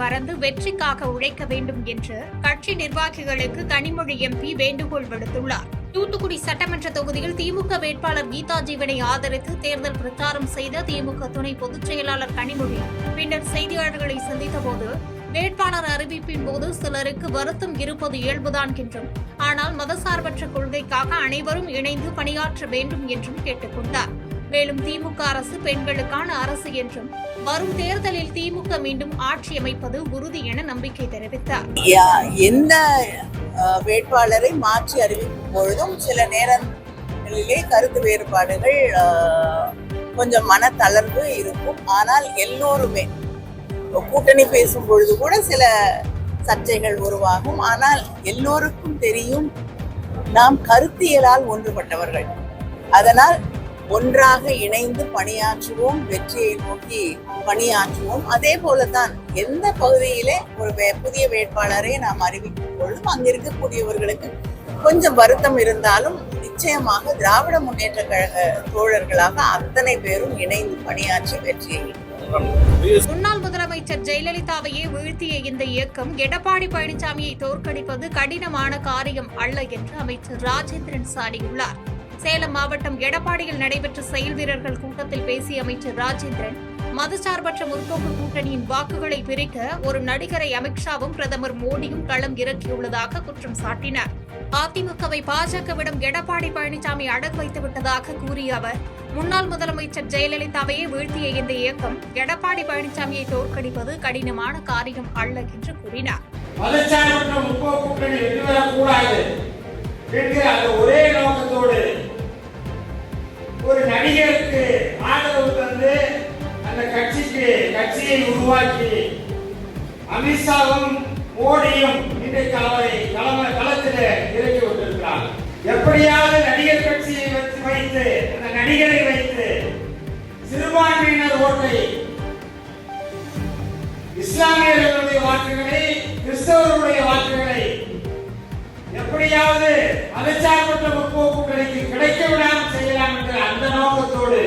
மறந்து வெற்றிக்காக உழைக்க வேண்டும் என்று கட்சி நிர்வாகிகளுக்கு கனிமொழி எம்பி வேண்டுகோள் விடுத்துள்ளார். தூத்துக்குடி சட்டமன்ற தொகுதியில் திமுக வேட்பாளர் கீதா ஜீவனை ஆதரித்து தேர்தல் பிரச்சாரம் செய்த திமுக துணை பொதுச் செயலாளர் கனிமொழி பின்னர் செய்தியாளர்களை சந்தித்தபோது வேட்பாளர் அறிவிப்பின் போது சிலருக்கு வருத்தம் இருப்பது இயல்புதான் என்றும், ஆனால் மதசார்பற்ற கொள்கைக்காக அனைவரும் இணைந்து பணியாற்ற வேண்டும் என்றும் கேட்டுக் கொண்டார். மேலும் திமுக அரசு பெண்களுக்கான அரசு என்றும், வரும் தேர்தலில் திமுக மீண்டும் ஆட்சி அமைப்பது உறுதி என நம்பிக்கை தெரிவித்தார். எந்த வேட்பாளரை மாற்றி அறிவிக்கும் பொழுதும் சில நேரங்களிலே கருத்து வேறுபாடுகள், கொஞ்சம் மன தளர்வு இருக்கும். ஆனால் எல்லோருமே கூட்டணி பேசும் பொழுது கூட சில சர்ச்சைகள் உருவாகும். ஆனால் எல்லோருக்கும் தெரியும், நாம் கருத்தியலால் ஒன்றுபட்டவர்கள். அதனால் ஒன்றாக இணைந்து பணியாற்றுவோம், வெற்றியை நோக்கி பணியாற்றுவோம். அதே போலதான் எந்த பகுதியிலே ஒரு புதிய வேட்பாளரை நாம் அறிவிக்கும் பொழுதும் அங்கு இருக்கக்கூடியவர்களுக்கு கொஞ்சம் வருத்தம் இருந்தாலும் நிச்சயமாக திராவிட முன்னேற்ற கழக தோழர்களாக அத்தனை பேரும் இணைந்து பணியாற்றி வெற்றியை. முன்னாள் முதலமைச்சர் ஜெயலலிதாவையே வீழ்த்திய இந்த இயக்கம் எடப்பாடி பழனிசாமியை தோற்கடிப்பது கடினமான காரியம் அல்ல என்று அமைச்சர் ராஜேந்திரன் சாடியுள்ளார். சேலம் மாவட்டம் எடப்பாடியில் நடைபெற்ற செயல் வீரர்கள் கூட்டத்தில் பேசிய அமைச்சர் ராஜேந்திரன், மதசார்பற்ற முற்போக்கு கூட்டணியின் வாக்குகளை பிரிக்க ஒரு நடிகரை அமித்ஷாவும் பிரதமர் மோடியும் களம் இறக்கியுள்ளதாக குற்றம் சாட்டினார். அதிமுகவை பாஜகவிடம் எடப்பாடி பழனிசாமி அடகு வைத்து விட்டதாக கூறிய அவர், முன்னாள் முதலமைச்சர் ஜெயலலிதாவையே வீழ்த்திய இந்த இயக்கம் எடப்பாடி பழனிசாமியை தோற்கடிப்பது கடினமான காரியம் அல்ல என்று கூறினார். ஒரே நோக்கத்தோடு ஒரு நடிகருக்கு ஆதரவு தந்து அந்த கட்சியை உருவாக்கி அமித்ஷாவும் மோடியும் இன்றைக்கு அவரை களத்தில் இறக்கி கொண்டிருக்கிறார். எப்படியாவது நடிகர் கட்சியை வைத்து அந்த நடிகரை வைத்து சிறுபான்மையினர் ஓட்டை, இஸ்லாமியர்களுடைய வாக்குகளை, கிறிஸ்தவர்களுடைய வாக்குகளை எப்படியாவது மதச்சார்பற்ற முற்போக்கு கூட்டணிக்கு கிடைக்க விடாமல் செய்யலாம் என்ற அந்த நோக்கத்தோடு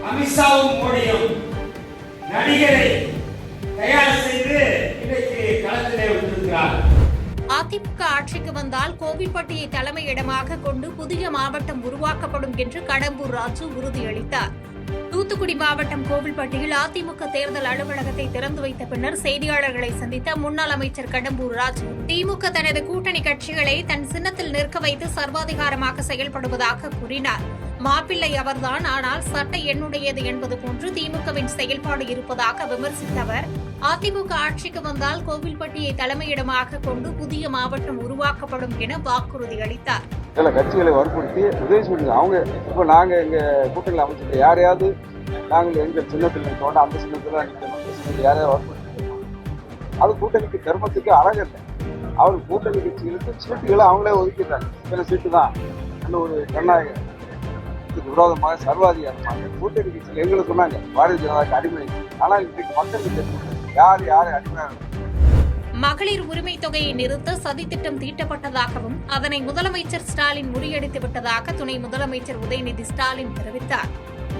அமித்ஷாவும் மோடியும் நடிகரை தயார் செய்து இன்றைக்கு களத்திலே விட்டிருக்கிறார். அதிமுக ஆட்சிக்கு வந்தால் கோவில்பட்டியை தலைமையிடமாக கொண்டு புதிய மாவட்டம் உருவாக்கப்படும் என்று கடம்பூர் ராஜு உறுதியளித்தார். தூத்துக்குடி மாவட்டம் கோவில்பட்டியில் அதிமுக தேர்தல் அலுவலகத்தை திறந்து வைத்த பின்னர் செய்தியாளர்களை சந்தித்த முன்னாள் அமைச்சர் கடம்பூர் ராஜு, திமுக தனது கூட்டணி கட்சிகளை தன் சின்னத்தில் நிற்க வைத்து சர்வாதிகாரமாக செயல்படுவதாக கூறினார். மாப்பிள்ளை அவர்தான், ஆனால் சட்டை என்னுடையது என்பது போன்று திமுகவின் செயல்பாடு இருப்பதாக விமர்சித்த அவர், அதிமுக ஆட்சிக்கு வந்தால் கோவில்பட்டியை தலைமையிடமாக கொண்டு புதிய மாவட்டம் உருவாக்கப்படும் என வாக்குறுதி அளித்தார். சில கட்சிகளை வற்புறுத்தி உதவி சொல்லுங்க. அவங்க இப்போ நாங்க எங்க கூட்டணியில் அமைச்சிருக்க யாரையாவது நாங்கள் எங்க சின்னத்தில் நிற்கோம், அந்த சின்னத்தில் நிற்கணும், இந்த சின்னத்தில் யாரையாவது வற்புறுத்தி அது கூட்டணிக்கு தர்மத்துக்கு அழகல்ல. அவர் கூட்டணி கட்சிகளுக்கு சீட்டுகளை அவங்களே ஒதுக்கிட்டாங்க. சில சீட்டு தான் ஒரு ஜனநாயகத்துக்கு விரோதமாக சர்வாதிகாரமாக கூட்டணி கட்சியில் எங்களை சொன்னாங்க பாரதிய ஜனதாக்கு அடிமை. ஆனால் இன்றைக்கு மக்களுக்கு தெரியும் யாரை அடிமை. மகளிர் உரிமை தொகையை நிறுத்த சதித்திட்டம் தீட்டப்பட்டதாகவும் அதனை முதலமைச்சர் ஸ்டாலின் முறியடித்து விட்டதாக துணை முதலமைச்சர் உதயநிதி ஸ்டாலின் தெரிவித்தார்.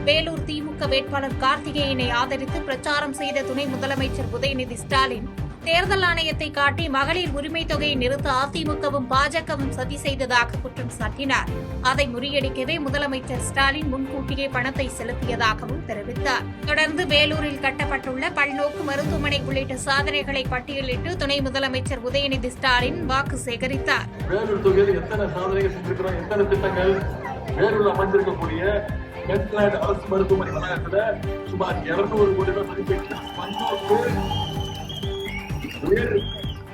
வேலூர் திமுக வேட்பாளர் கார்த்திகேயனை ஆதரித்து பிரச்சாரம் செய்த துணை முதலமைச்சர் உதயநிதி ஸ்டாலின், தேர்தல் ஆணையத்தை காட்டி மகளிர் உரிமை தொகையை நிறுத்த அதிமுகவும் பாஜகவும் சதி செய்ததாக குற்றம் சாட்டினார். அதை முறியடிக்கவே முதலமைச்சர் ஸ்டாலின் முன்கூட்டியே பணத்தை செலுத்தியதாகவும் தெரிவித்தார். தொடர்ந்து வேலூரில் கட்டப்பட்டுள்ள பல்நோக்கு மருத்துவமனை உள்ளிட்ட சாதனைகளை பட்டியலிட்டு துணை முதலமைச்சர் உதயநிதி ஸ்டாலின் வாக்கு சேகரித்தார். வேலூர் தொகுதியில் எத்தனை சாதனைகள் செஞ்சிருக்கிறோம், எத்தனை திட்டங்கள், வேலூர் அமைந்திருக்கக்கூடிய அரசு மருத்துவமனை வளாகத்தில் சுமார் 200 கோடி ரூபாய் மதிப்பீட்டில் உயர்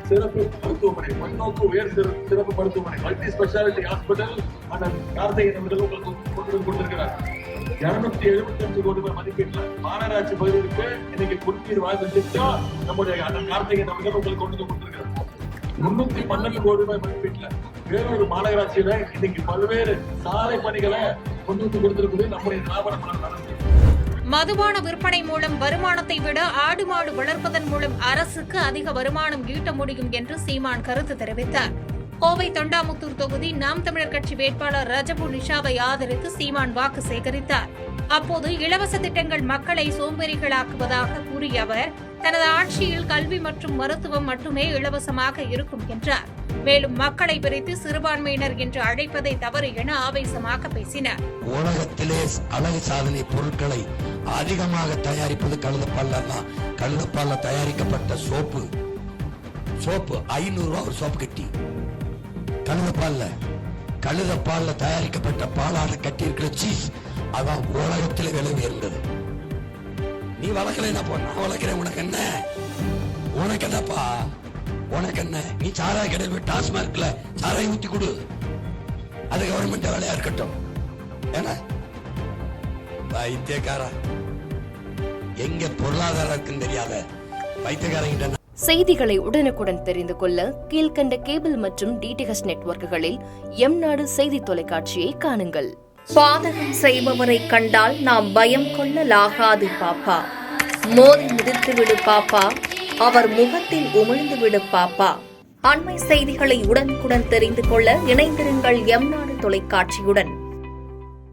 சிறப்பு மருத்துவமனை, பன்னோக்கு உயர் சிறப்பு மருத்துவமனை, மல்டி ஸ்பெஷாலிட்டி ஹாஸ்பிட்டல் அந்த கார்த்திகை உங்களுக்கு கொண்டு கொடுத்திருக்கிறார். 275 கோடி ரூபாய் மதிப்பீட்டில் மாநகராட்சி பகுதிக்கு இன்னைக்கு குடிநீர் வாழ்க்கை திட்டம் நம்முடைய அந்த கார்த்திகை நபர்கள் உங்களுக்கு கொண்டு கொடுத்திருக்கிறார். 312 கோடி ரூபாய் மதிப்பீட்டில் வேறொரு மாநகராட்சியில இன்னைக்கு பல்வேறு சாலை பணிகளை கொண்டு கொடுத்திருக்கிறது நம்முடைய திராவிட மாடல் அரசு. மதுபான விற்பனை மூலம் வருமானத்தை விட ஆடு மாடு வளர்ப்பதன் மூலம் அரசுக்கு அதிக வருமானம் ஈட்ட முடியும் என்று சீமான் கருத்து தெரிவித்தார். கோவை தொண்டாமுத்தூர் தொகுதி நாம் தமிழர் கட்சி வேட்பாளர் ரஜபு நிஷாவை ஆதரித்து சீமான் வாக்கு சேகரித்தார். அப்போது இலவச திட்டங்கள் மக்களை சோம்பேறிகளாக்குவதாக கூறிய அவர், தனது ஆட்சியில் கல்வி மற்றும் மருத்துவம் மட்டுமே இலவசமாக இருக்கும் என்றார். மேலும் மக்களை பிரித்து சிறுபான்மையினர் என்று அழைப்பதை தவறு என ஆவேசமாக பேசினார். உலகத்திலே அழகு சாதனை பொருட்களை அதிகமாக தயாரிப்பது கழுதப்பால்ல தான். கழுதப்பால்ல தயாரிக்கப்பட்ட சோப்பு 500 ரூபா ஒரு சோப்பு கட்டி. கழுதப்பால்ல தயாரிக்கப்பட்ட பாலாறு கட்டி இருக்கிற சீஸ் அதான் உலகத்தில் விலை உயர்ந்தது. நீ வளர்க்கல என்ன பண்ண வளர்க்கிறேன், உனக்கு என்னப்பா, உனக்கு என்ன? நீ சாராய கடையில் போய் டாஸ்மார்க்ல சாராய ஊத்தி கொடு, அது கவர்மெண்ட் வேலையா இருக்கட்டும். ஏன்னா வைத்தியக்காரா எங்க பொருளாதாரம் இருக்குன்னு தெரியாத வைத்தியக்காரங்கிட்ட. செய்திகளை உடனுக்குடன் தெரிந்து கொள்ள கீழ்கண்ட கேபிள் மற்றும் டிடிஎச் நெட்வொர்க்குகளில் எம்நாடு செய்தி தொலைக்காட்சியை காணுங்கள். பாதகம் செய்பவரை கண்டால் நாம் பயம் கொள்ளலாகாது பாப்பா. மோதி மிதித்துவிடு பாப்பா, அவர் முகத்தில் உமிழ்ந்துவிடு பாப்பா. அண்மை செய்திகளை உடனுக்குடன் தெரிந்து கொள்ள இணைந்திருங்கள் எம்நாடு தொலைக்காட்சியுடன்.